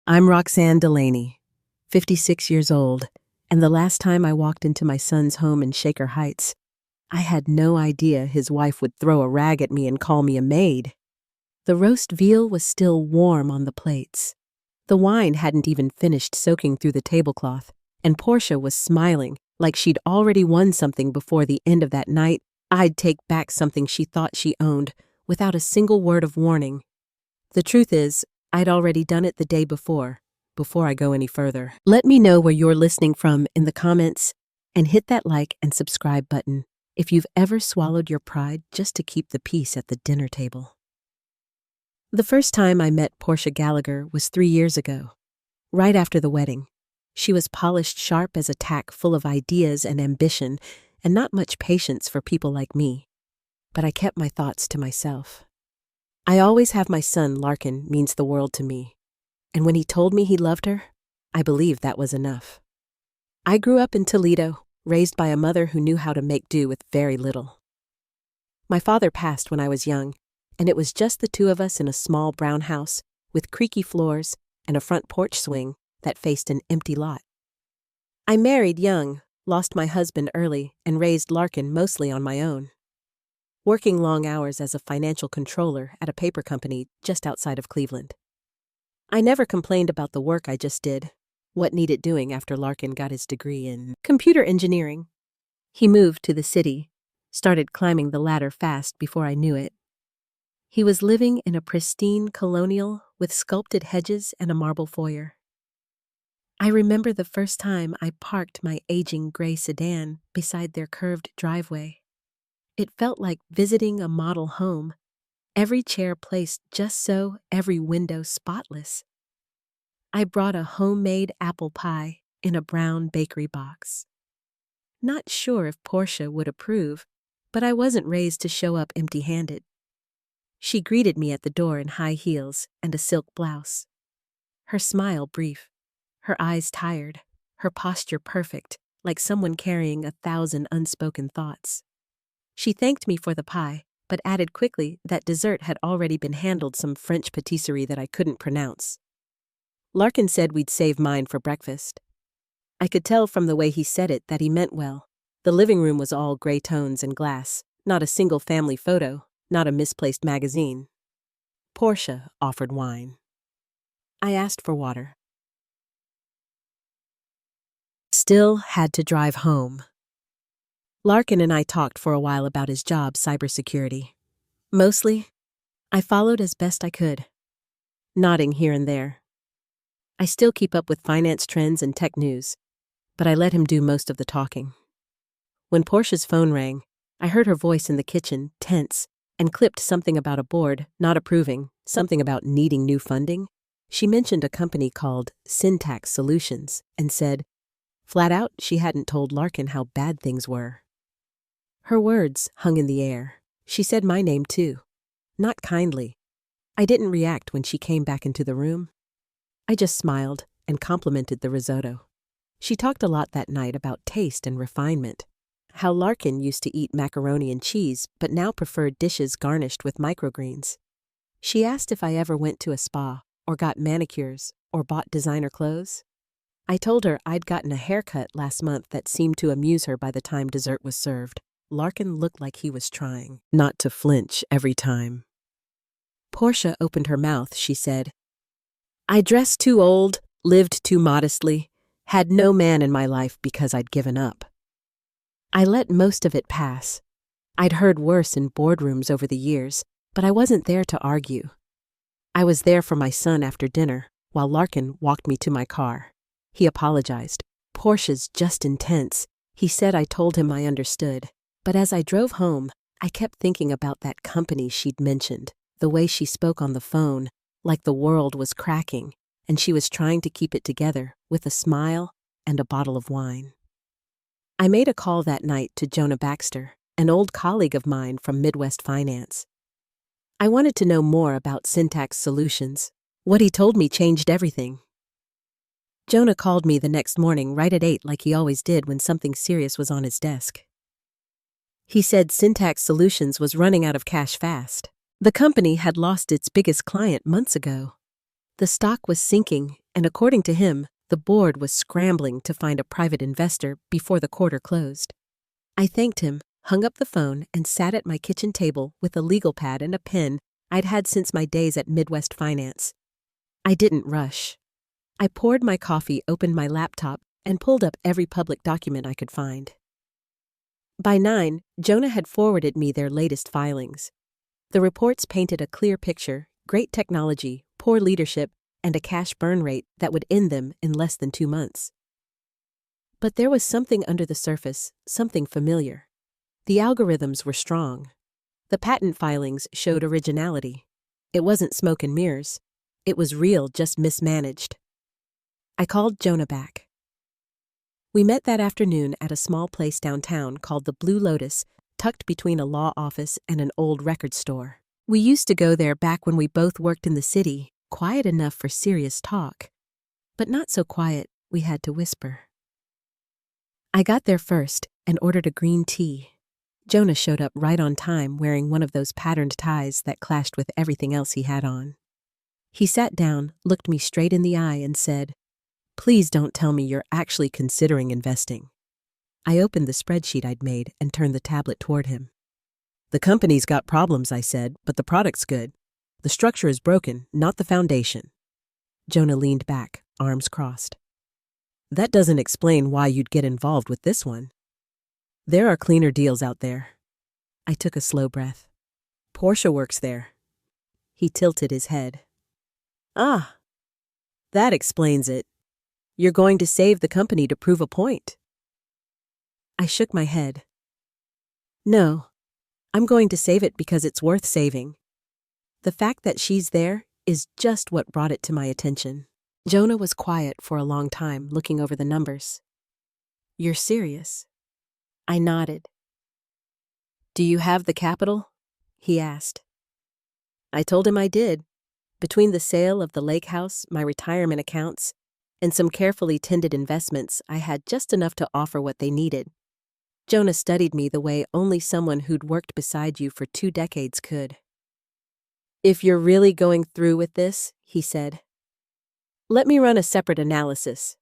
I'm Roxanne Delaney, 56 years old, and the last time I walked into my son's home in Shaker Heights, I had no idea his wife would throw a rag at me and call me a maid. The roast veal was still warm on the plates. The wine hadn't even finished soaking through the tablecloth, and Portia was smiling like she'd already won something before the end of that night. I'd take back something she thought she owned without a single word of warning. The truth is, I'd already done it the day before I go any further. Let me know where you're listening from in the comments, and hit that like and subscribe button if you've ever swallowed your pride just to keep the peace at the dinner table. The first time I met Portia Gallagher was 3 years ago, right after the wedding. She was polished sharp as a tack, full of ideas and ambition, and not much patience for people like me. But I kept my thoughts to myself. I always have my son. Larkin means the world to me, and when he told me he loved her, I believed that was enough. I grew up in Toledo, raised by a mother who knew how to make do with very little. My father passed when I was young, and it was just the two of us in a small brown house with creaky floors and a front porch swing that faced an empty lot. I married young, lost my husband early, and raised Larkin mostly on my own, working long hours as a financial controller at a paper company just outside of Cleveland. I never complained about the work I just did, what needed doing after Larkin got his degree in computer engineering. He moved to the city, started climbing the ladder fast before I knew it. He was living in a pristine colonial with sculpted hedges and a marble foyer. I remember the first time I parked my aging gray sedan beside their curved driveway. It felt like visiting a model home, every chair placed just so, every window spotless. I brought a homemade apple pie in a brown bakery box. Not sure if Portia would approve, but I wasn't raised to show up empty-handed. She greeted me at the door in high heels and a silk blouse. Her smile brief, her eyes tired, her posture perfect, like someone carrying 1,000 unspoken thoughts. She thanked me for the pie, but added quickly that dessert had already been handled, some French patisserie that I couldn't pronounce. Larkin said we'd save mine for breakfast. I could tell from the way he said it that he meant well. The living room was all gray tones and glass, not a single family photo, not a misplaced magazine. Portia offered wine. I asked for water. Still had to drive home. Larkin and I talked for a while about his job, cybersecurity. Mostly, I followed as best I could, nodding here and there. I still keep up with finance trends and tech news, but I let him do most of the talking. When Portia's phone rang, I heard her voice in the kitchen, tense, and clipped something about a board, not approving, something about needing new funding. She mentioned a company called Syntax Solutions and said, flat out, she hadn't told Larkin how bad things were. Her words hung in the air. She said my name too. Not kindly. I didn't react when she came back into the room. I just smiled and complimented the risotto. She talked a lot that night about taste and refinement. How Larkin used to eat macaroni and cheese, but now preferred dishes garnished with microgreens. She asked if I ever went to a spa, or got manicures, or bought designer clothes. I told her I'd gotten a haircut last month that seemed to amuse her by the time dessert was served. Larkin looked like he was trying not to flinch every time. Portia opened her mouth, she said, I dressed too old, lived too modestly, had no man in my life because I'd given up. I let most of it pass. I'd heard worse in boardrooms over the years, but I wasn't there to argue. I was there for my son after dinner, while Larkin walked me to my car. He apologized. Portia's just intense. He said I told him I understood. But as I drove home, I kept thinking about that company she'd mentioned, the way she spoke on the phone, like the world was cracking, and she was trying to keep it together with a smile and a bottle of wine. I made a call that night to Jonah Baxter, an old colleague of mine from Midwest Finance. I wanted to know more about Syntax Solutions. What he told me changed everything. Jonah called me the next morning right at 8 like he always did when something serious was on his desk. He said Syntax Solutions was running out of cash fast. The company had lost its biggest client months ago. The stock was sinking, and according to him, the board was scrambling to find a private investor before the quarter closed. I thanked him, hung up the phone, and sat at my kitchen table with a legal pad and a pen I'd had since my days at Midwest Finance. I didn't rush. I poured my coffee, opened my laptop, and pulled up every public document I could find. By 9, Jonah had forwarded me their latest filings. The reports painted a clear picture: great technology, poor leadership, and a cash burn rate that would end them in less than 2 months. But there was something under the surface, something familiar. The algorithms were strong. The patent filings showed originality. It wasn't smoke and mirrors. It was real, just mismanaged. I called Jonah back. We met that afternoon at a small place downtown called the Blue Lotus, tucked between a law office and an old record store. We used to go there back when we both worked in the city, quiet enough for serious talk, but not so quiet we had to whisper. I got there first and ordered a green tea. Jonah showed up right on time, wearing one of those patterned ties that clashed with everything else he had on. He sat down, looked me straight in the eye, and said, "Please don't tell me you're actually considering investing." I opened the spreadsheet I'd made and turned the tablet toward him. "The company's got problems," I said, "but the product's good. The structure is broken, not the foundation." Jonah leaned back, arms crossed. "That doesn't explain why you'd get involved with this one. There are cleaner deals out there." I took a slow breath. "Portia works there." He tilted his head. "Ah, that explains it. You're going to save the company to prove a point." I shook my head. "No, I'm going to save it because it's worth saving. The fact that she's there is just what brought it to my attention." Jonah was quiet for a long time, looking over the numbers. "You're serious?" I nodded. "Do you have the capital?" he asked. I told him I did. Between the sale of the lake house, my retirement accounts, and some carefully tended investments, I had just enough to offer what they needed. Jonah studied me the way only someone who'd worked beside you for 2 decades could. "If you're really going through with this," he said, "let me run a separate analysis.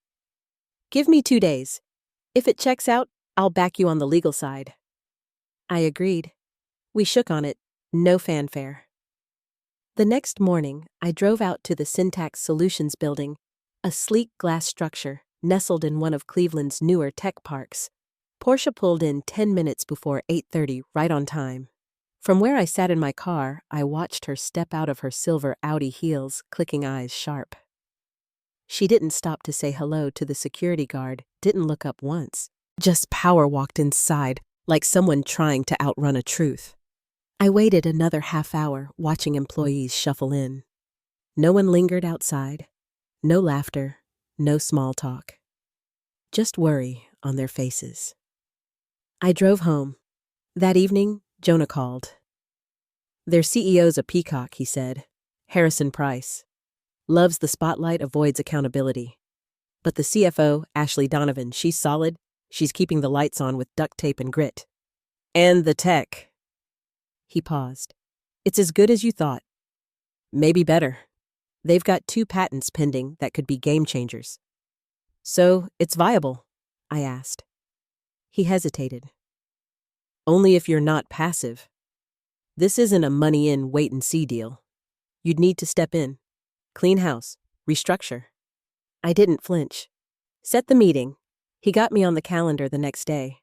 Give me 2 days. If it checks out, I'll back you on the legal side." I agreed. We shook on it, no fanfare. The next morning, I drove out to the Syntax Solutions building, a sleek glass structure nestled in one of Cleveland's newer tech parks. Portia pulled in 10 minutes before 8:30, right on time. From where I sat in my car, I watched her step out of her silver Audi heels, clicking eyes sharp. She didn't stop to say hello to the security guard, didn't look up once, just power walked inside like someone trying to outrun a truth. I waited another half hour, watching employees shuffle in. No one lingered outside, no laughter, no small talk. Just worry on their faces. I drove home. That evening, Jonah called. "Their CEO's a peacock," he said. "Harrison Price. Loves the spotlight, avoids accountability. But the CFO, Ashley Donovan, she's solid. She's keeping the lights on with duct tape and grit. And the tech." He paused. "It's as good as you thought. Maybe better. They've got 2 patents pending that could be game changers." "So, it's viable?" I asked. He hesitated. "Only if you're not passive. This isn't a money-in, wait-and-see deal. You'd need to step in. Clean house. Restructure." I didn't flinch. "Set the meeting." He got me on the calendar the next day.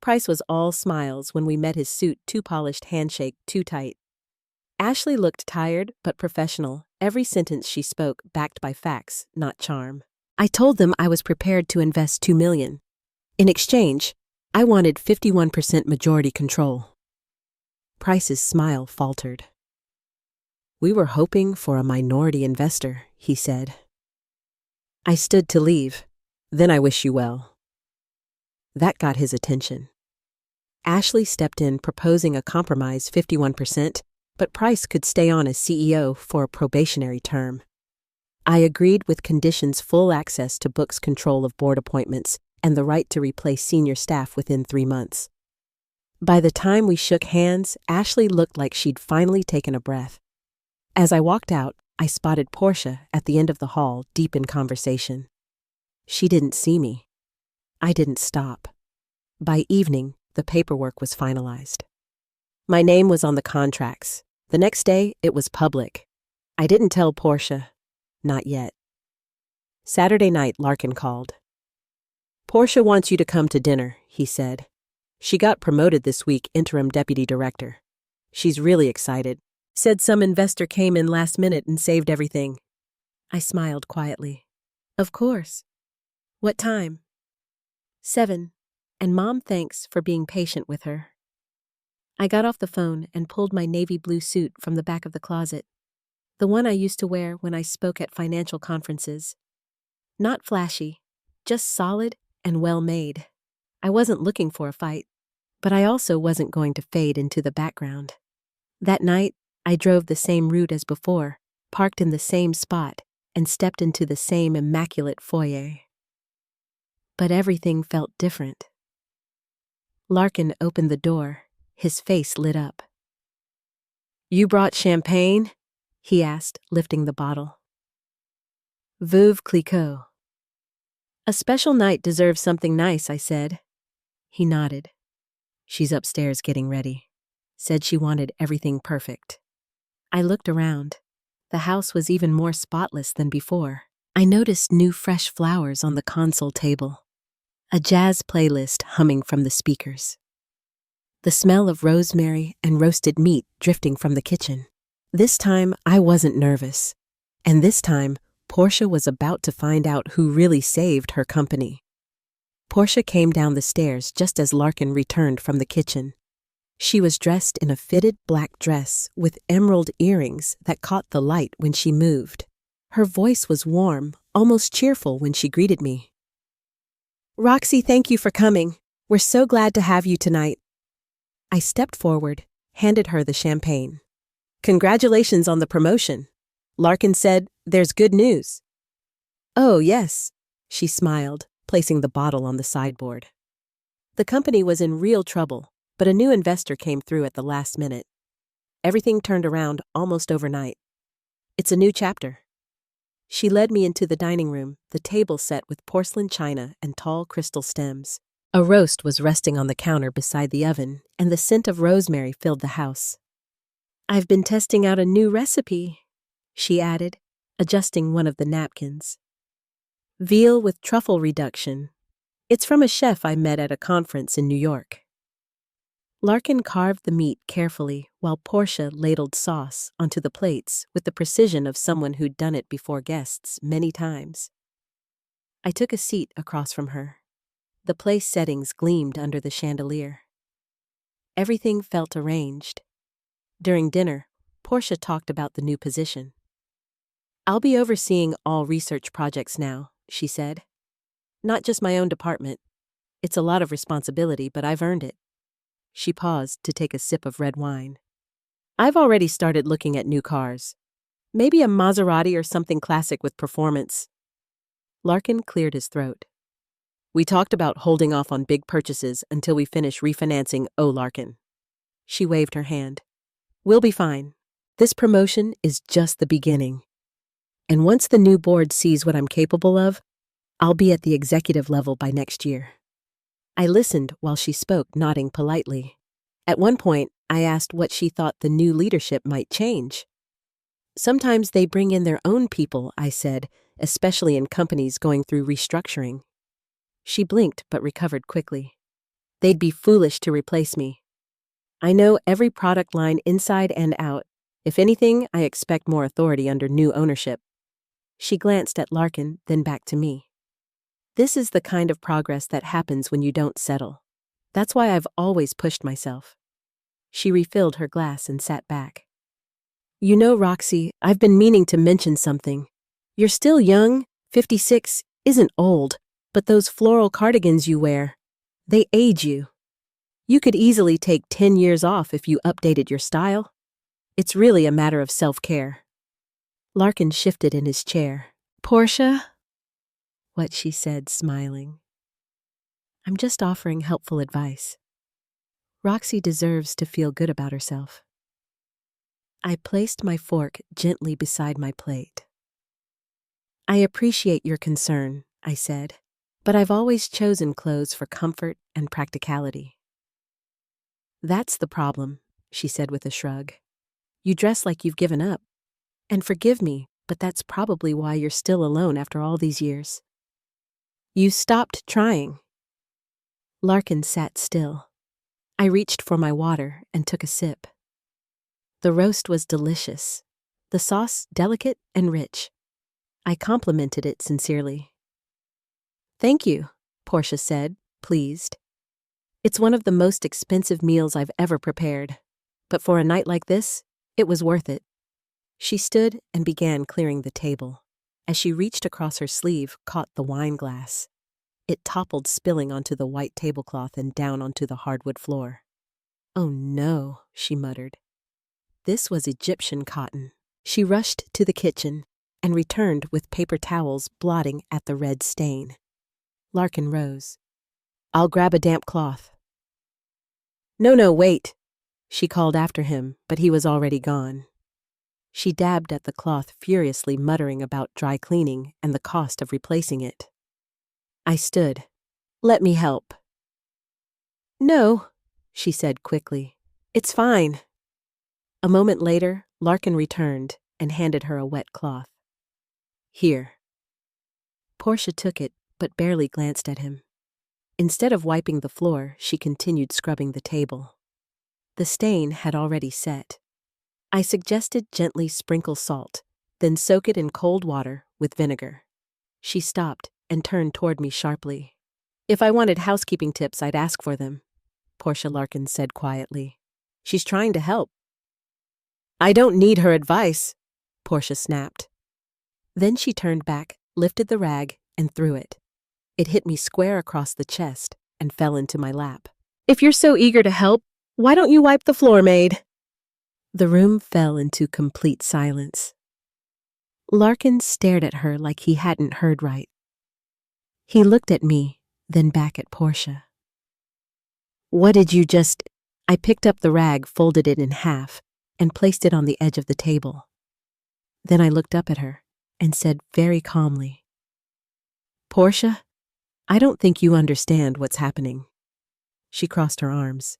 Price was all smiles when we met, his suit too polished, handshake too tight. Ashley looked tired but professional, every sentence she spoke backed by facts, not charm. I told them I was prepared to invest $2 million. In exchange, I wanted 51% majority control. Price's smile faltered. "We were hoping for a minority investor," he said. I stood to leave. "Then I wish you well." That got his attention. Ashley stepped in, proposing a compromise, 51%, but Price could stay on as CEO for a probationary term. I agreed, with conditions: full access to books, control of board appointments, and the right to replace senior staff within 3 months. By the time we shook hands, Ashley looked like she'd finally taken a breath. As I walked out, I spotted Portia at the end of the hall, deep in conversation. She didn't see me. I didn't stop. By evening, the paperwork was finalized. My name was on the contracts. The next day, it was public. I didn't tell Portia. Not yet. Saturday night, Larkin called. "Portia wants you to come to dinner," he said. "She got promoted this week, interim deputy director. She's really excited. Said some investor came in last minute and saved everything." I smiled quietly. "Of course. What time?" 7. And Mom, thanks for being patient with her. I got off the phone and pulled my navy blue suit from the back of the closet. The one I used to wear when I spoke at financial conferences. Not flashy, just solid and well-made. I wasn't looking for a fight, but I also wasn't going to fade into the background. That night, I drove the same route as before, parked in the same spot, and stepped into the same immaculate foyer. But everything felt different. Larkin opened the door, his face lit up. "You brought champagne?" he asked, lifting the bottle. "Veuve Clicquot." "A special night deserves something nice," I said. He nodded. "She's upstairs getting ready. Said she wanted everything perfect." I looked around. The house was even more spotless than before. I noticed new fresh flowers on the console table. A jazz playlist humming from the speakers. The smell of rosemary and roasted meat drifting from the kitchen. This time, I wasn't nervous. And this time, Portia was about to find out who really saved her company. Portia came down the stairs just as Larkin returned from the kitchen. She was dressed in a fitted black dress with emerald earrings that caught the light when she moved. Her voice was warm, almost cheerful when she greeted me. "Roxy, thank you for coming. We're so glad to have you tonight." I stepped forward, handed her the champagne. "Congratulations on the promotion." Larkin said, "There's good news." "Oh, yes," she smiled, placing the bottle on the sideboard. The company was in real trouble, but a new investor came through at the last minute. Everything turned around almost overnight. It's a new chapter. She led me into the dining room, the table set with porcelain china and tall crystal stems. A roast was resting on the counter beside the oven, and the scent of rosemary filled the house. "I've been testing out a new recipe," she added, adjusting one of the napkins. "Veal with truffle reduction. It's from a chef I met at a conference in New York." Larkin carved the meat carefully while Portia ladled sauce onto the plates with the precision of someone who'd done it before guests many times. I took a seat across from her. The place settings gleamed under the chandelier. Everything felt arranged. During dinner, Portia talked about the new position. "I'll be overseeing all research projects now," she said. "Not just my own department. It's a lot of responsibility, but I've earned it." She paused to take a sip of red wine. "I've already started looking at new cars. Maybe a Maserati or something classic with performance." Larkin cleared his throat. "We talked about holding off on big purchases until we finish refinancing Larkin." She waved her hand. "We'll be fine. This promotion is just the beginning. And once the new board sees what I'm capable of, I'll be at the executive level by next year." I listened while she spoke, nodding politely. At one point, I asked what she thought the new leadership might change. "Sometimes they bring in their own people," I said, "especially in companies going through restructuring." She blinked but recovered quickly. "They'd be foolish to replace me. I know every product line inside and out. If anything, I expect more authority under new ownership." She glanced at Larkin, then back to me. "This is the kind of progress that happens when you don't settle. That's why I've always pushed myself." She refilled her glass and sat back. "You know, Roxy, I've been meaning to mention something. You're still young. 56 isn't old, but those floral cardigans you wear, they age you. You could easily take 10 years off if you updated your style. It's really a matter of self-care." Larkin shifted in his chair. "Portia?" What she said, smiling. "I'm just offering helpful advice. Roxy deserves to feel good about herself." I placed my fork gently beside my plate. I appreciate your concern, I said, but I've always chosen clothes for comfort and practicality. That's the problem, she said with a shrug. You dress like you've given up. And forgive me, but that's probably why you're still alone after all these years. You stopped trying. Larkin sat still. I reached for my water and took a sip. The roast was delicious, the sauce delicate and rich. I complimented it sincerely. Thank you, Portia said, pleased. It's one of the most expensive meals I've ever prepared, but for a night like this, it was worth it. She stood and began clearing the table. As she reached across her sleeve, caught the wine glass. It toppled, spilling onto the white tablecloth and down onto the hardwood floor. Oh no, she muttered. This was Egyptian cotton. She rushed to the kitchen and returned with paper towels blotting at the red stain. Larkin rose. I'll grab a damp cloth. No, wait, she called after him, but he was already gone. She dabbed at the cloth furiously, muttering about dry cleaning and the cost of replacing it. I stood. Let me help. No, she said quickly. It's fine. A moment later, Larkin returned and handed her a wet cloth. Here. Portia took it, but barely glanced at him. Instead of wiping the floor, she continued scrubbing the table. The stain had already set. I suggested gently sprinkle salt, then soak it in cold water with vinegar. She stopped and turned toward me sharply. If I wanted housekeeping tips, I'd ask for them, Portia Larkin said quietly. She's trying to help. I don't need her advice, Portia snapped. Then she turned back, lifted the rag, and threw it. It hit me square across the chest and fell into my lap. If you're so eager to help, why don't you wipe the floor, maid? The room fell into complete silence. Larkin stared at her like he hadn't heard right. He looked at me, then back at Portia. What did you just... I picked up the rag, folded it in half, and placed it on the edge of the table. Then I looked up at her and said very calmly, Portia, I don't think you understand what's happening. She crossed her arms.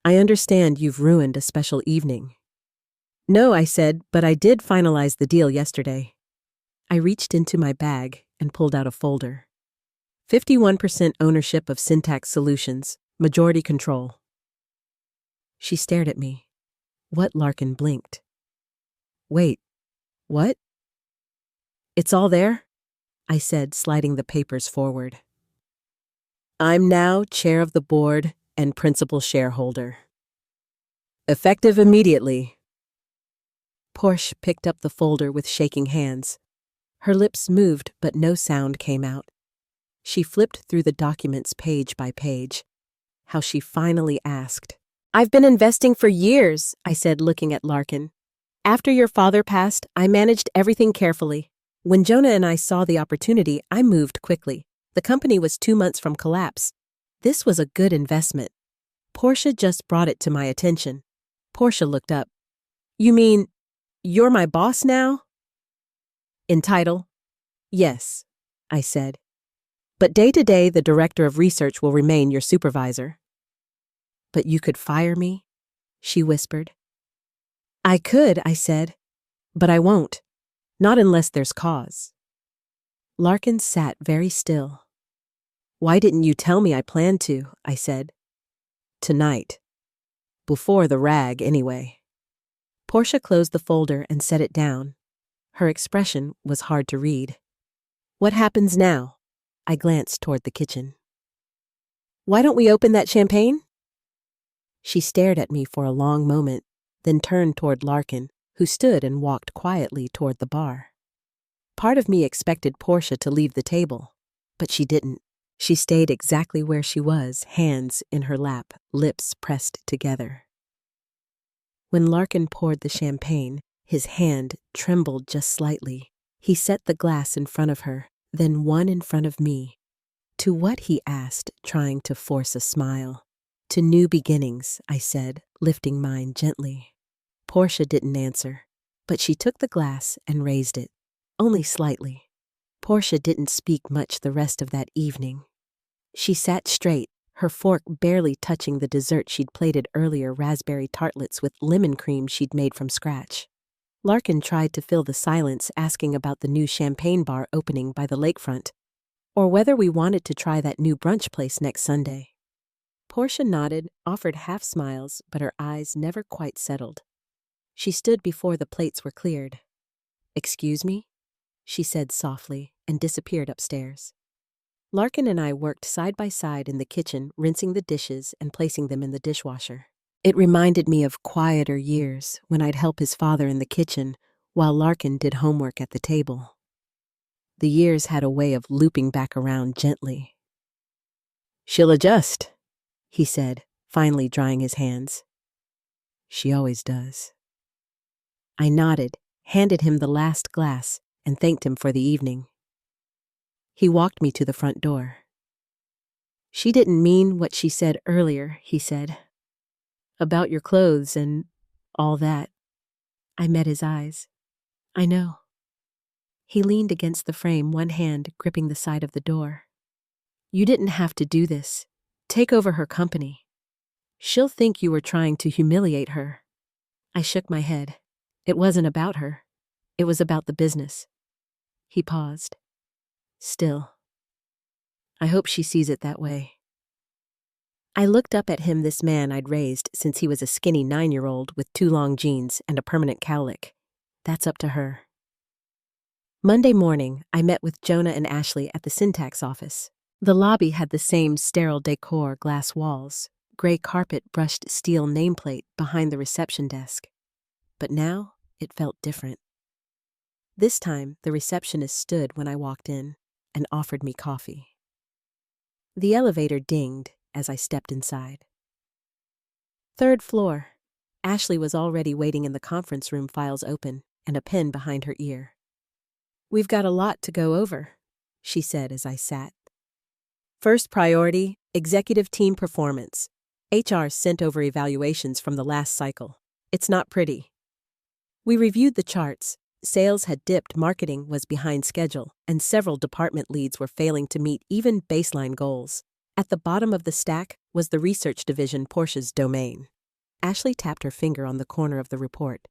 I understand you've ruined a special evening. No, I said, but I did finalize the deal yesterday. I reached into my bag and pulled out a folder. 51% ownership of Syntax Solutions, majority control. She stared at me. What? Larkin blinked. Wait, what? It's all there? I said, sliding the papers forward. I'm now chair of the board and principal shareholder. Effective immediately. Portia picked up the folder with shaking hands. Her lips moved, but no sound came out. She flipped through the documents page by page. How she finally asked. I've been investing for years, I said, looking at Larkin. After your father passed, I managed everything carefully. When Jonah and I saw the opportunity, I moved quickly. The company was 2 months from collapse. This was a good investment. Portia just brought it to my attention. Portia looked up. You mean, you're my boss now? In title? Yes, I said. But day to day, the director of research will remain your supervisor. But you could fire me? She whispered. I could, I said, but I won't. Not unless there's cause. Larkin sat very still. Why didn't you tell me I planned to? I said. Tonight. Before the rag, anyway. Portia closed the folder and set it down. Her expression was hard to read. What happens now? I glanced toward the kitchen. Why don't we open that champagne? She stared at me for a long moment, then turned toward Larkin, who stood and walked quietly toward the bar. Part of me expected Portia to leave the table, but she didn't. She stayed exactly where she was, hands in her lap, lips pressed together. When Larkin poured the champagne, his hand trembled just slightly. He set the glass in front of her, then one in front of me. To what? He asked, trying to force a smile. To new beginnings, I said, lifting mine gently. Portia didn't answer, but she took the glass and raised it, only slightly. Portia didn't speak much the rest of that evening. She sat straight, her fork barely touching the dessert she'd plated earlier, raspberry tartlets with lemon cream she'd made from scratch. Larkin tried to fill the silence, asking about the new champagne bar opening by the lakefront, or whether we wanted to try that new brunch place next Sunday. Portia nodded, offered half smiles, but her eyes never quite settled. She stood before the plates were cleared. "Excuse me?" she said softly, and disappeared upstairs. Larkin and I worked side by side in the kitchen, rinsing the dishes and placing them in the dishwasher. It reminded me of quieter years when I'd help his father in the kitchen while Larkin did homework at the table. The years had a way of looping back around gently. "She'll adjust," he said, finally drying his hands. "She always does." I nodded, handed him the last glass, and thanked him for the evening. He walked me to the front door. "She didn't mean what she said earlier," he said. "About your clothes and all that." I met his eyes. "I know." He leaned against the frame, one hand gripping the side of the door. "You didn't have to do this. Take over her company. She'll think you were trying to humiliate her." I shook my head. It wasn't about her. It was about the business. He paused. "Still, I hope she sees it that way." I looked up at him, this man I'd raised since he was a skinny 9-year-old with 2 long jeans and a permanent cowlick. That's up to her. Monday morning, I met with Jonah and Ashley at the syntax office. The lobby had the same sterile decor, glass walls, gray carpet, brushed steel nameplate behind the reception desk. But now, it felt different. This time, the receptionist stood when I walked in and offered me coffee. The elevator dinged as I stepped inside. 3rd floor. Ashley was already waiting in the conference room, files open and a pen behind her ear. "We've got a lot to go over," she said as I sat. "First priority, executive team performance. HR sent over evaluations from the last cycle. It's not pretty." We reviewed the charts. Sales had dipped, marketing was behind schedule, and several department leads were failing to meet even baseline goals. At the bottom of the stack was the research division, Portia's domain. Ashley tapped her finger on the corner of the report.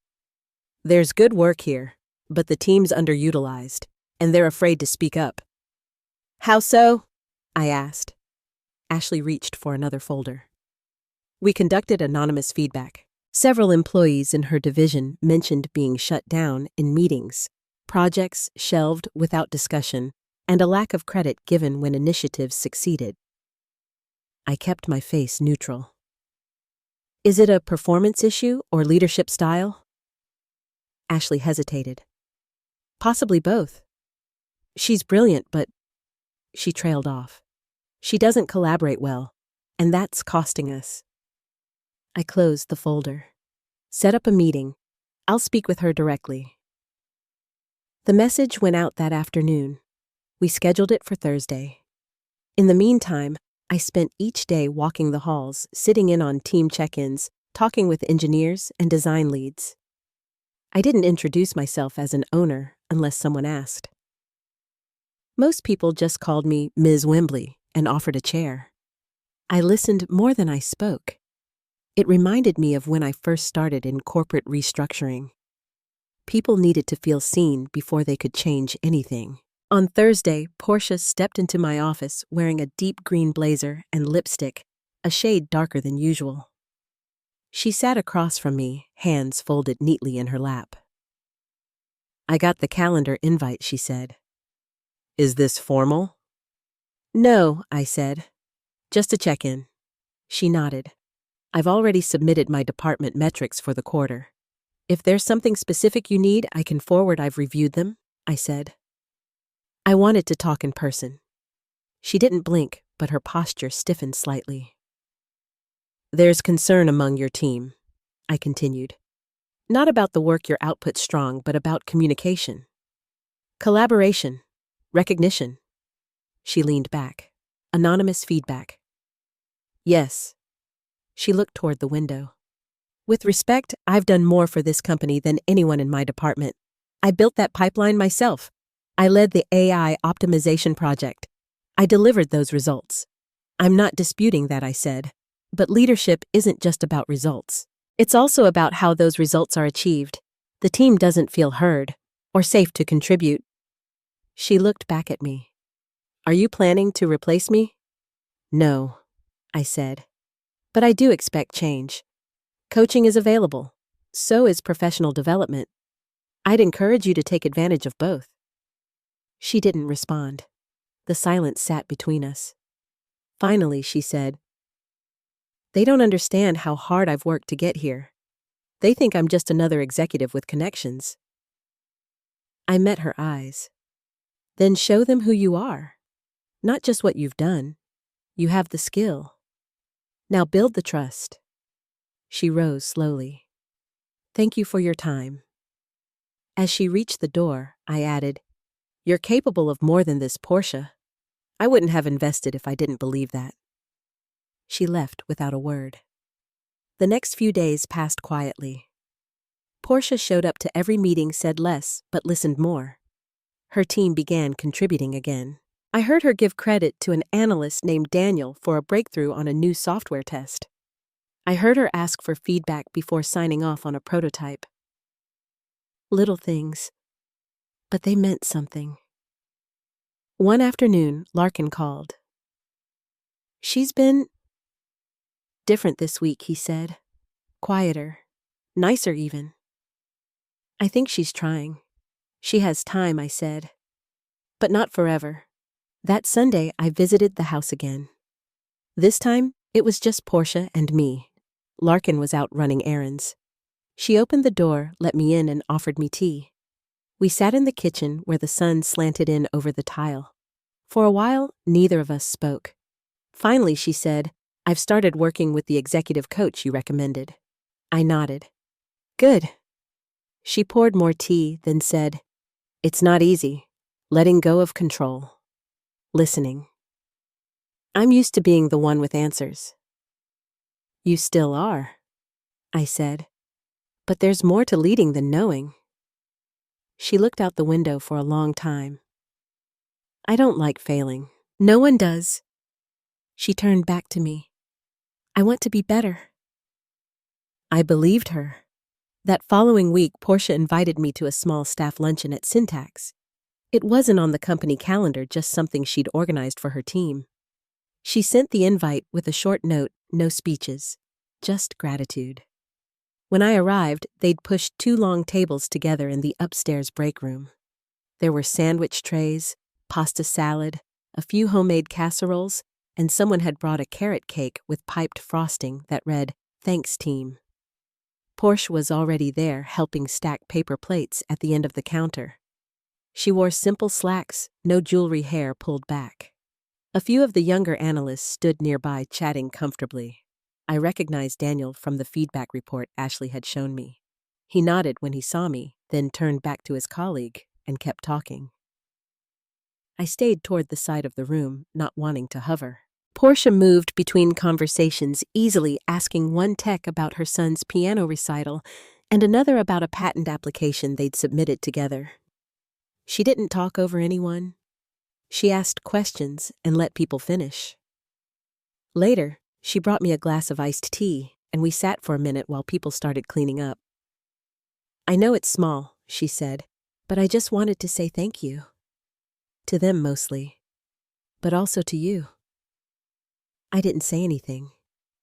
"There's good work here, but the team's underutilized, and they're afraid to speak up." "How so?" I asked. Ashley reached for another folder. "We conducted anonymous feedback. Several employees in her division mentioned being shut down in meetings, projects shelved without discussion, and a lack of credit given when initiatives succeeded." I kept my face neutral. "Is it a performance issue or leadership style?" Ashley hesitated. "Possibly both. She's brilliant, but..." She trailed off. "She doesn't collaborate well, and that's costing us." I closed the folder. "Set up a meeting. I'll speak with her directly." The message went out that afternoon. We scheduled it for Thursday. In the meantime, I spent each day walking the halls, sitting in on team check-ins, talking with engineers and design leads. I didn't introduce myself as an owner unless someone asked. Most people just called me Ms. Wembley and offered a chair. I listened more than I spoke. It reminded me of when I first started in corporate restructuring. People needed to feel seen before they could change anything. On Thursday, Portia stepped into my office wearing a deep green blazer and lipstick, a shade darker than usual. She sat across from me, hands folded neatly in her lap. "I got the calendar invite," she said. "Is this formal?" "No," I said. "Just a check-in." She nodded. "I've already submitted my department metrics for the quarter. If there's something specific you need, I can forward. I've reviewed them," I said. I wanted to talk in person. She didn't blink, but her posture stiffened slightly. "There's concern among your team," I continued. "Not about the work your output's strong, but about communication. Collaboration. Recognition." She leaned back. "Anonymous feedback." "Yes." She looked toward the window. With respect, I've done more for this company than anyone in my department. I built that pipeline myself. I led the AI optimization project. I delivered those results. I'm not disputing that, I said. But leadership isn't just about results. It's also about how those results are achieved. The team doesn't feel heard or safe to contribute. She looked back at me. Are you planning to replace me? No, I said. But I do expect change. Coaching is available. So is professional development. I'd encourage you to take advantage of both. She didn't respond. The silence sat between us. Finally, she said, They don't understand how hard I've worked to get here. They think I'm just another executive with connections. I met her eyes. Then show them who you are. Not just what you've done. You have the skill. Now build the trust. She rose slowly. Thank you for your time. As she reached the door, I added, You're capable of more than this, Portia. I wouldn't have invested if I didn't believe that. She left without a word. The next few days passed quietly. Portia showed up to every meeting, said less, but listened more. Her team began contributing again. I heard her give credit to an analyst named Daniel for a breakthrough on a new software test. I heard her ask for feedback before signing off on a prototype. Little things, but they meant something. One afternoon, Larkin called. She's been different this week, he said. Quieter. Nicer even. I think she's trying. She has time, I said. But not forever. That Sunday, I visited the house again. This time, it was just Portia and me. Larkin was out running errands. She opened the door, let me in, and offered me tea. We sat in the kitchen where the sun slanted in over the tile. For a while, neither of us spoke. Finally, she said, I've started working with the executive coach you recommended. I nodded. Good. She poured more tea, then said, It's not easy. Letting go of control. Listening. I'm used to being the one with answers. You still are, I said. But there's more to leading than knowing. She looked out the window for a long time. I don't like failing. No one does. She turned back to me. I want to be better. I believed her. That following week, Portia invited me to a small staff luncheon at Syntax. It wasn't on the company calendar, just something she'd organized for her team. She sent the invite with a short note, no speeches, just gratitude. When I arrived, they'd pushed 2 long tables together in the upstairs break room. There were sandwich trays, pasta salad, a few homemade casseroles, and someone had brought a carrot cake with piped frosting that read, Thanks, team. Portia was already there, helping stack paper plates at the end of the counter. She wore simple slacks, no jewelry, hair pulled back. A few of the younger analysts stood nearby, chatting comfortably. I recognized Daniel from the feedback report Ashley had shown me. He nodded when he saw me, then turned back to his colleague and kept talking. I stayed toward the side of the room, not wanting to hover. Portia moved between conversations easily, asking one tech about her son's piano recital and another about a patent application they'd submitted together. She didn't talk over anyone. She asked questions and let people finish. Later, she brought me a glass of iced tea, and we sat for a minute while people started cleaning up. I know it's small, she said, but I just wanted to say thank you. To them mostly, but also to you. I didn't say anything.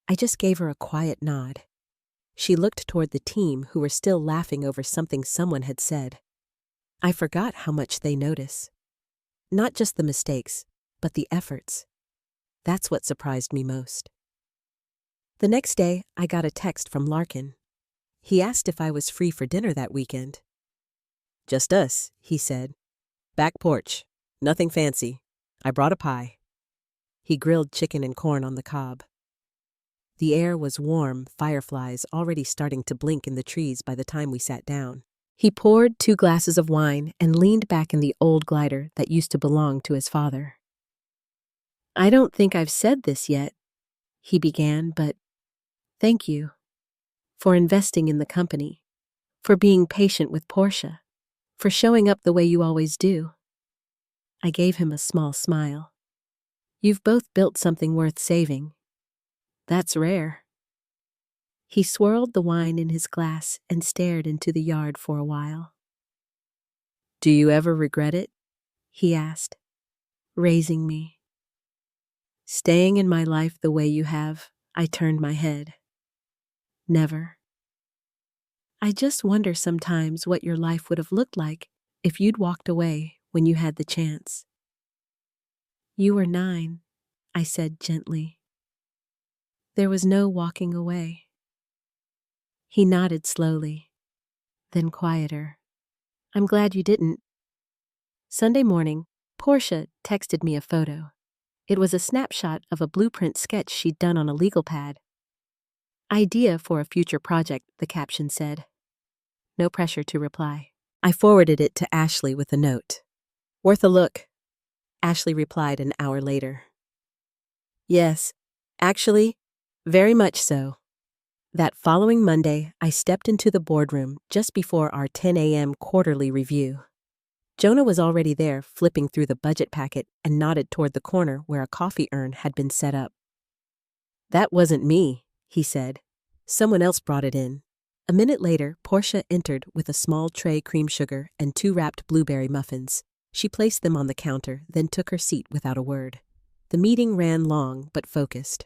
I just gave her a quiet nod. She looked toward the team, who were still laughing over something someone had said. I forgot how much they notice. Not just the mistakes, but the efforts. That's what surprised me most. The next day, I got a text from Larkin. He asked if I was free for dinner that weekend. Just us, he said. Back porch. Nothing fancy. I brought a pie. He grilled chicken and corn on the cob. The air was warm, fireflies already starting to blink in the trees by the time we sat down. He poured 2 glasses of wine and leaned back in the old glider that used to belong to his father. I don't think I've said this yet, he began, but thank you. for investing in the company, for being patient with Portia, for showing up the way you always do. I gave him a small smile. You've both built something worth saving. That's rare. He swirled the wine in his glass and stared into the yard for a while. Do you ever regret it? He asked, raising me. Staying in my life the way you have, I turned my head. Never. I just wonder sometimes what your life would have looked like if you'd walked away when you had the chance. You were 9, I said gently. There was no walking away. He nodded slowly, then quieter. I'm glad you didn't. Sunday morning, Portia texted me a photo. It was a snapshot of a blueprint sketch she'd done on a legal pad. Idea for a future project, the caption said. No pressure to reply. I forwarded it to Ashley with a note. Worth a look. Ashley replied an hour later. Yes, actually, very much so. That following Monday, I stepped into the boardroom just before our 10 a.m. quarterly review. Jonah was already there, flipping through the budget packet and nodded toward the corner where a coffee urn had been set up. That wasn't me, he said. Someone else brought it in. A minute later, Portia entered with a small tray cream sugar and 2 wrapped blueberry muffins. She placed them on the counter, then took her seat without a word. The meeting ran long but focused.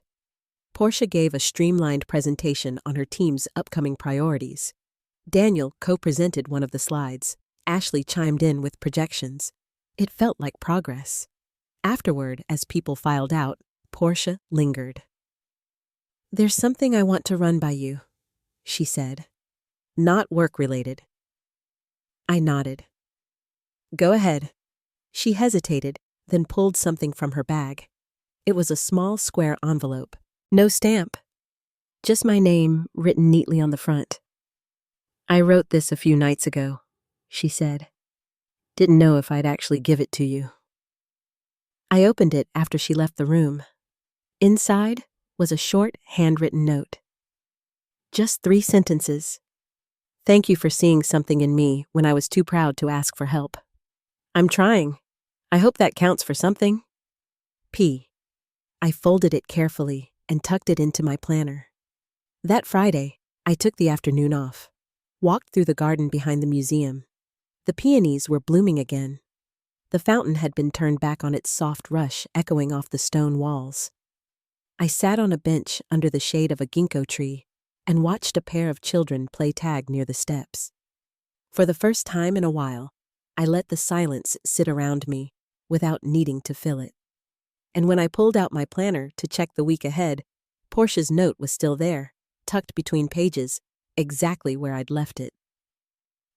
Portia gave a streamlined presentation on her team's upcoming priorities. Daniel co-presented one of the slides. Ashley chimed in with projections. It felt like progress. Afterward, as people filed out, Portia lingered. There's something I want to run by you, she said. Not work-related. I nodded. Go ahead. She hesitated, then pulled something from her bag. It was a small square envelope. No stamp. Just my name written neatly on the front. I wrote this a few nights ago, she said. Didn't know if I'd actually give it to you. I opened it after she left the room. Inside was a short, handwritten note. Just 3 sentences. Thank you for seeing something in me when I was too proud to ask for help. I'm trying. I hope that counts for something. P. I folded it carefully and tucked it into my planner. That Friday, I took the afternoon off, walked through the garden behind the museum. The peonies were blooming again. The fountain had been turned back on its soft rush, echoing off the stone walls. I sat on a bench under the shade of a ginkgo tree and watched a pair of children play tag near the steps. For the first time in a while, I let the silence sit around me without needing to fill it. And when I pulled out my planner to check the week ahead, Portia's note was still there, tucked between pages, exactly where I'd left it.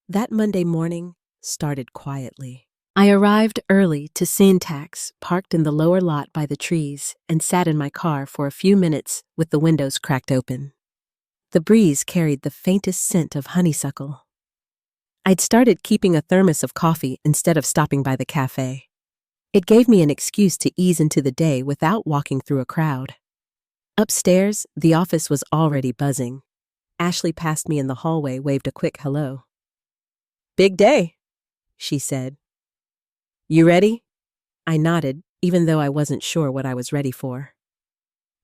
That Monday morning started quietly. I arrived early to Syntax, parked in the lower lot by the trees, and sat in my car for a few minutes with the windows cracked open. The breeze carried the faintest scent of honeysuckle. I'd started keeping a thermos of coffee instead of stopping by the cafe. It gave me an excuse to ease into the day without walking through a crowd. Upstairs, the office was already buzzing. Ashley passed me in the hallway, waved a quick hello. Big day, she said. You ready? I nodded, even though I wasn't sure what I was ready for.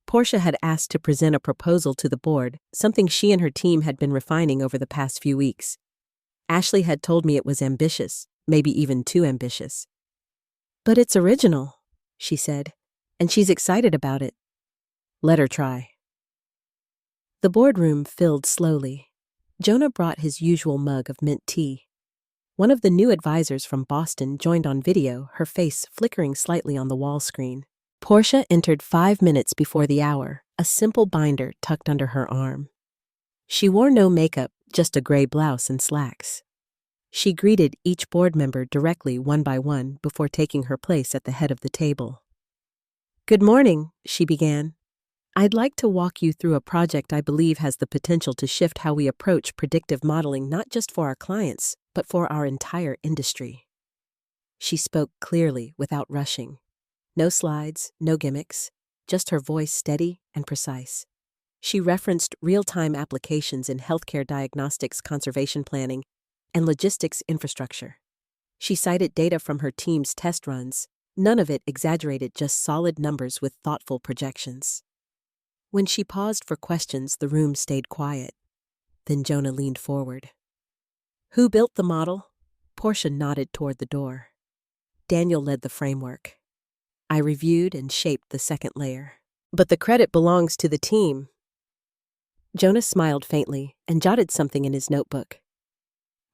Portia had asked to present a proposal to the board, something she and her team had been refining over the past few weeks. Ashley had told me it was ambitious, maybe even too ambitious. But it's original, she said, and she's excited about it. Let her try. The boardroom filled slowly. Jonah brought his usual mug of mint tea. One of the new advisors from Boston joined on video, her face flickering slightly on the wall screen. Portia entered 5 minutes before the hour, a simple binder tucked under her arm. She wore no makeup, just a gray blouse and slacks. She greeted each board member directly one by one before taking her place at the head of the table. Good morning, she began. I'd like to walk you through a project I believe has the potential to shift how we approach predictive modeling not just for our clients, but for our entire industry. She spoke clearly without rushing. No slides, no gimmicks, just her voice steady and precise. She referenced real-time applications in healthcare diagnostics, conservation planning, and logistics infrastructure. She cited data from her team's test runs, none of it exaggerated, just solid numbers with thoughtful projections. When she paused for questions, the room stayed quiet. Then Jonah leaned forward. "Who built the model?" Portia nodded toward the door. "Daniel led the framework. I reviewed and shaped the second layer. But the credit belongs to the team." Jonah smiled faintly and jotted something in his notebook.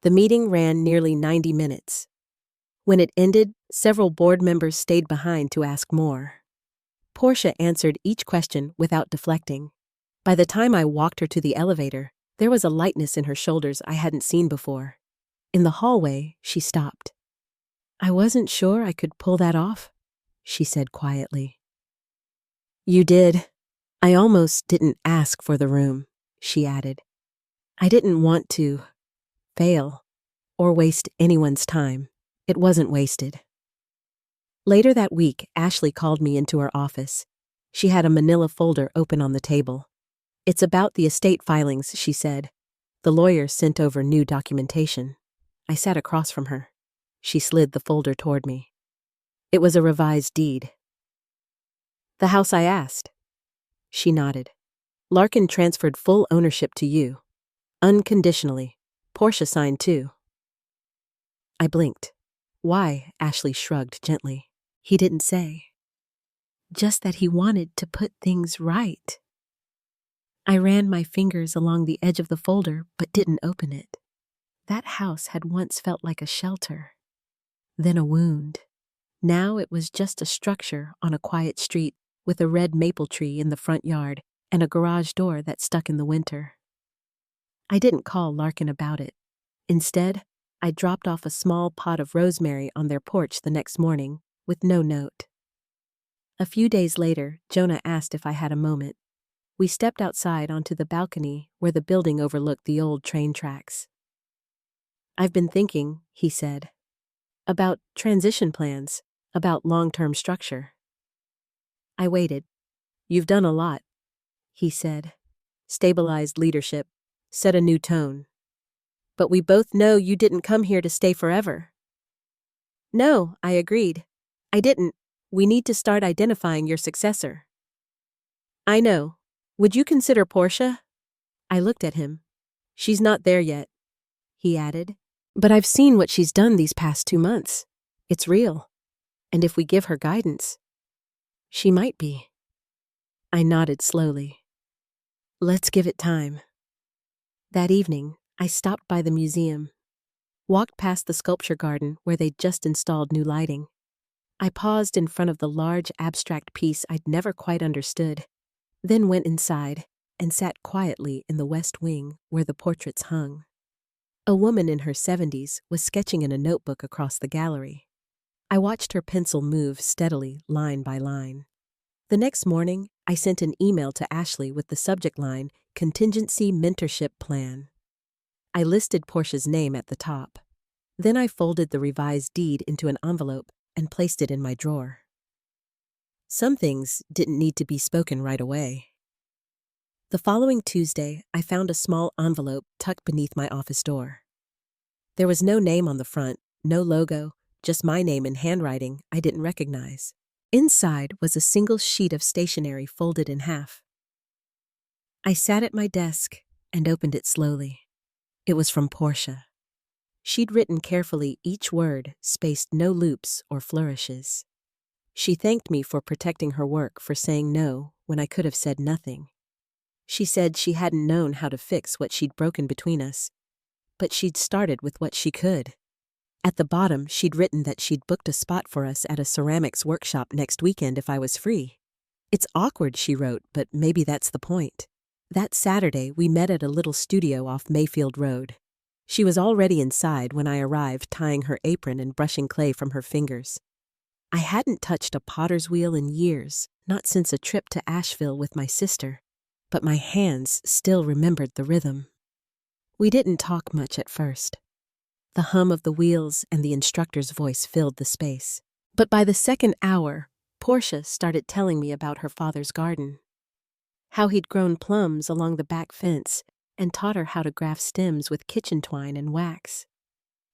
The meeting ran nearly 90 minutes. When it ended, several board members stayed behind to ask more. Portia answered each question without deflecting. By the time I walked her to the elevator, there was a lightness in her shoulders I hadn't seen before. In the hallway, she stopped. "I wasn't sure I could pull that off," she said quietly. "You did. I almost didn't ask for the room," she added. "I didn't want to fail or waste anyone's time." It wasn't wasted. Later that week, Ashley called me into her office. She had a manila folder open on the table. "It's about the estate filings," she said. "The lawyer sent over new documentation." I sat across from her. She slid the folder toward me. It was a revised deed. "The house I asked." She nodded. "Larkin transferred full ownership to you. Unconditionally. Portia signed too." I blinked. "Why?" Ashley shrugged gently. "He didn't say. Just that he wanted to put things right." I ran my fingers along the edge of the folder, but didn't open it. That house had once felt like a shelter, then a wound. Now it was just a structure on a quiet street with a red maple tree in the front yard and a garage door that stuck in the winter. I didn't call Larkin about it. Instead, I dropped off a small pot of rosemary on their porch the next morning with no note. A few days later, Jonah asked if I had a moment. We stepped outside onto the balcony where the building overlooked the old train tracks. "I've been thinking," he said, "about transition plans, about long-term structure." I waited. "You've done a lot," he said. "Stabilized leadership, set a new tone. But we both know you didn't come here to stay forever." "No," I agreed. "I didn't. We need to start identifying your successor." "I know. Would you consider Portia?" I looked at him. "She's not there yet," he added. "But I've seen what she's done these past 2 months. It's real. And if we give her guidance, she might be." I nodded slowly. "Let's give it time." That evening, I stopped by the museum, walked past the sculpture garden where they'd just installed new lighting. I paused in front of the large abstract piece I'd never quite understood, then went inside and sat quietly in the west wing where the portraits hung. A woman in her 70s was sketching in a notebook across the gallery. I watched her pencil move steadily, line by line. The next morning, I sent an email to Ashley with the subject line, "Contingency Mentorship Plan." I listed Portia's name at the top. Then I folded the revised deed into an envelope and placed it in my drawer. Some things didn't need to be spoken right away. The following Tuesday, I found a small envelope tucked beneath my office door. There was no name on the front, no logo, just my name in handwriting I didn't recognize. Inside was a single sheet of stationery folded in half. I sat at my desk and opened it slowly. It was from Portia. She'd written carefully each word, spaced no loops or flourishes. She thanked me for protecting her work, for saying no when I could have said nothing. She said she hadn't known how to fix what she'd broken between us, but she'd started with what she could. At the bottom, she'd written that she'd booked a spot for us at a ceramics workshop next weekend if I was free. "It's awkward," she wrote, "but maybe that's the point." That Saturday, we met at a little studio off Mayfield Road. She was already inside when I arrived, tying her apron and brushing clay from her fingers. I hadn't touched a potter's wheel in years, not since a trip to Asheville with my sister, but my hands still remembered the rhythm. We didn't talk much at first. The hum of the wheels and the instructor's voice filled the space. But by the second hour, Portia started telling me about her father's garden. how he'd grown plums along the back fence and taught her how to graft stems with kitchen twine and wax.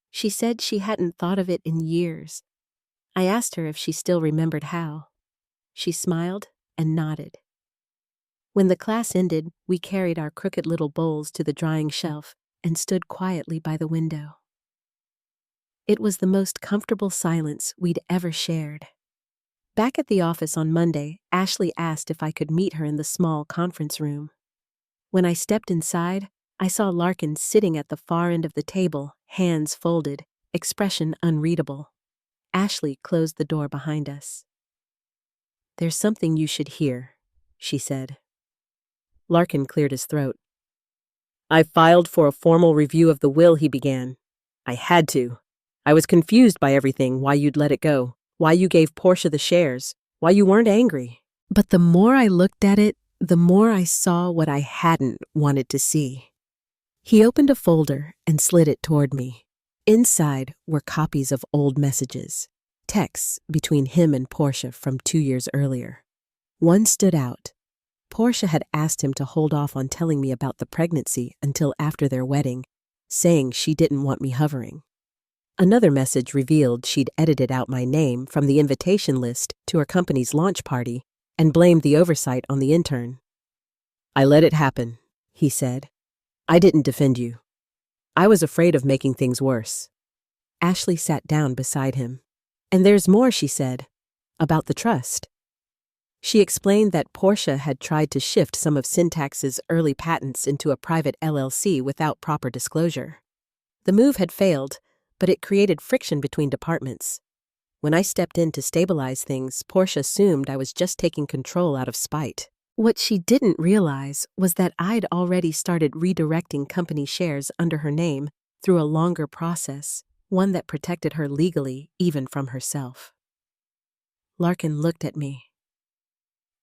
She said she hadn't thought of it in years. I asked her if she still remembered how. She smiled and nodded. When the class ended, we carried our crooked little bowls to the drying shelf and stood quietly by the window. It was the most comfortable silence we'd ever shared. Back at the office on Monday, Ashley asked if I could meet her in the small conference room. When I stepped inside, I saw Larkin sitting at the far end of the table, hands folded, expression unreadable. Ashley closed the door behind us. "There's something you should hear," she said. Larkin cleared his throat. "I filed for a formal review of the will," he began. "I had to. I was confused by everything, why you'd let it go, why you gave Portia the shares, why you weren't angry. But the more I looked at it, the more I saw what I hadn't wanted to see." He opened a folder and slid it toward me. Inside were copies of old messages, texts between him and Portia from 2 years earlier. One stood out. Portia had asked him to hold off on telling me about the pregnancy until after their wedding, saying she didn't want me hovering. Another message revealed she'd edited out my name from the invitation list to her company's launch party and blamed the oversight on the intern. "I let it happen," he said. "I didn't defend you. I was afraid of making things worse." Ashley sat down beside him. "And there's more," she said, "about the trust." She explained that Portia had tried to shift some of Syntax's early patents into a private LLC without proper disclosure. The move had failed, but it created friction between departments. When I stepped in to stabilize things, Portia assumed I was just taking control out of spite. What she didn't realize was that I'd already started redirecting company shares under her name through a longer process, one that protected her legally even from herself. Larkin looked at me.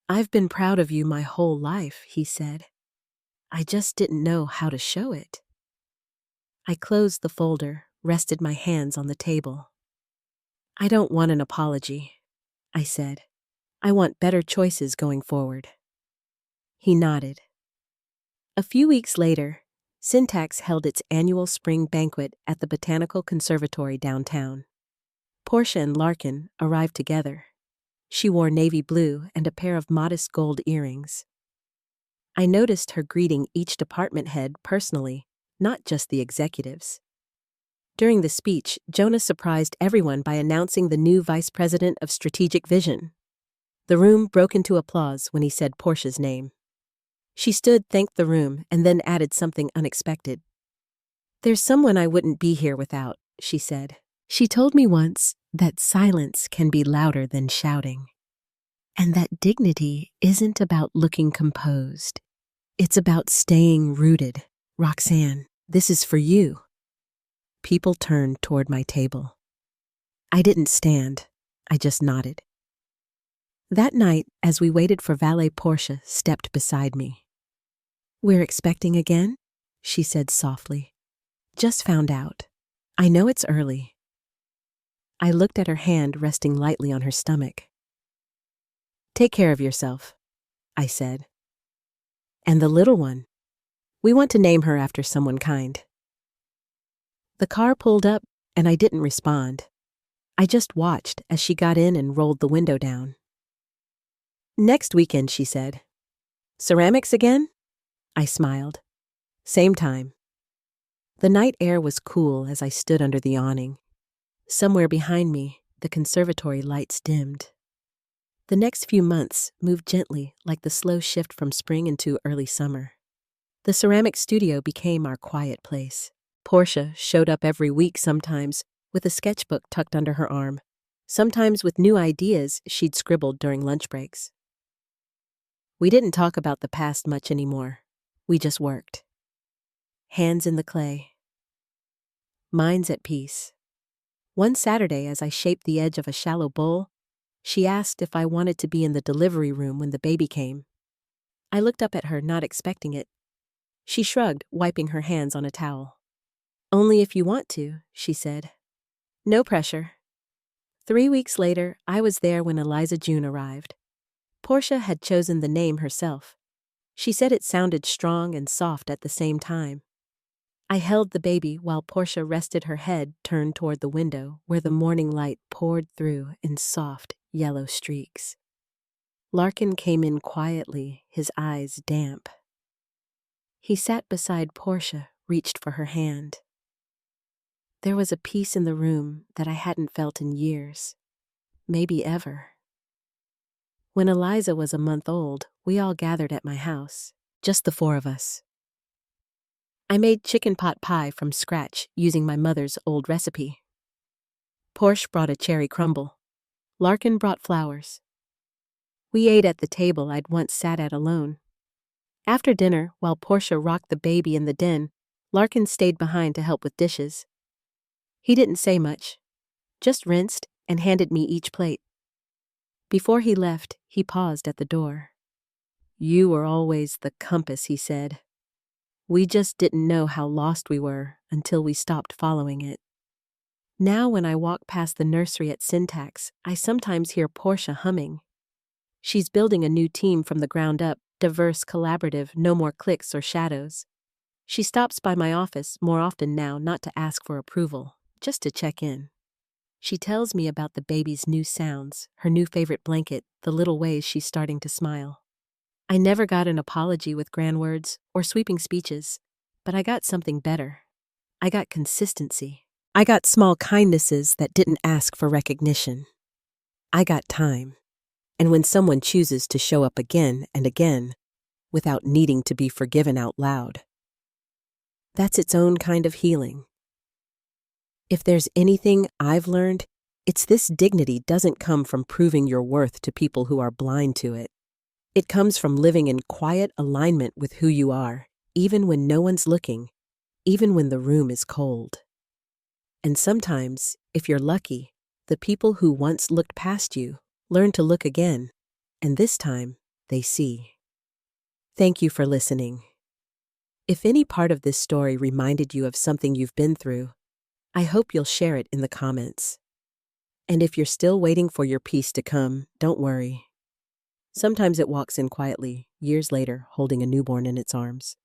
"I've been proud of you my whole life," he said. "I just didn't know how to show it." I closed the folder, rested my hands on the table. "I don't want an apology," I said. "I want better choices going forward." He nodded. A few weeks later, Syntax held its annual spring banquet at the Botanical Conservatory downtown. Portia and Larkin arrived together. She wore navy blue and a pair of modest gold earrings. I noticed her greeting each department head personally, not just the executives. During the speech, Jonah surprised everyone by announcing the new Vice President of Strategic Vision. The room broke into applause when he said Portia's name. She stood, thanked the room, and then added something unexpected. "There's someone I wouldn't be here without," she said. "She told me once that silence can be louder than shouting, and that dignity isn't about looking composed. It's about staying rooted. Roxanne, this is for you." People turned toward my table. I didn't stand. I just nodded. That night, as we waited for valet, Portia stepped beside me. "We're expecting again?" she said softly. "Just found out. I know it's early." I looked at her hand resting lightly on her stomach. "Take care of yourself," I said. "And the little one. We want to name her after someone kind." The car pulled up, and I didn't respond. I just watched as she got in and rolled the window down. "Next weekend," she said. "Ceramics again?" I smiled. "Same time." The night air was cool as I stood under the awning. Somewhere behind me, the conservatory lights dimmed. The next few months moved gently, like the slow shift from spring into early summer. The ceramic studio became our quiet place. Portia showed up every week sometimes, with a sketchbook tucked under her arm, sometimes with new ideas she'd scribbled during lunch breaks. We didn't talk about the past much anymore. We just worked. Hands in the clay. Minds at peace. One Saturday, as I shaped the edge of a shallow bowl, she asked if I wanted to be in the delivery room when the baby came. I looked up at her, not expecting it. She shrugged, wiping her hands on a towel. "Only if you want to," she said. "No pressure." 3 weeks later, I was there when Eliza June arrived. Portia had chosen the name herself. She said it sounded strong and soft at the same time. I held the baby while Portia rested her head turned toward the window where the morning light poured through in soft, yellow streaks. Larkin came in quietly, his eyes damp. He sat beside Portia, reached for her hand. There was a peace in the room that I hadn't felt in years, maybe ever. When Eliza was a month old, we all gathered at my house, just the four of us. I made chicken pot pie from scratch using my mother's old recipe. Portia brought a cherry crumble. Larkin brought flowers. We ate at the table I'd once sat at alone. After dinner, while Portia rocked the baby in the den, Larkin stayed behind to help with dishes. He didn't say much, just rinsed and handed me each plate. Before he left, he paused at the door. "You were always the compass," he said. "We just didn't know how lost we were until we stopped following it." Now when I walk past the nursery at Syntax, I sometimes hear Portia humming. She's building a new team from the ground up, diverse, collaborative, no more cliques or shadows. She stops by my office more often now, not to ask for approval, just to check in. She tells me about the baby's new sounds, her new favorite blanket, the little ways she's starting to smile. I never got an apology with grand words or sweeping speeches, but I got something better. I got consistency. I got small kindnesses that didn't ask for recognition. I got time. And when someone chooses to show up again and again, without needing to be forgiven out loud, that's its own kind of healing. If there's anything I've learned, it's this: dignity doesn't come from proving your worth to people who are blind to it. It comes from living in quiet alignment with who you are, even when no one's looking, even when the room is cold. And sometimes, if you're lucky, the people who once looked past you learn to look again, and this time, they see. Thank you for listening. If any part of this story reminded you of something you've been through, I hope you'll share it in the comments. And if you're still waiting for your peace to come, don't worry. Sometimes it walks in quietly, years later, holding a newborn in its arms.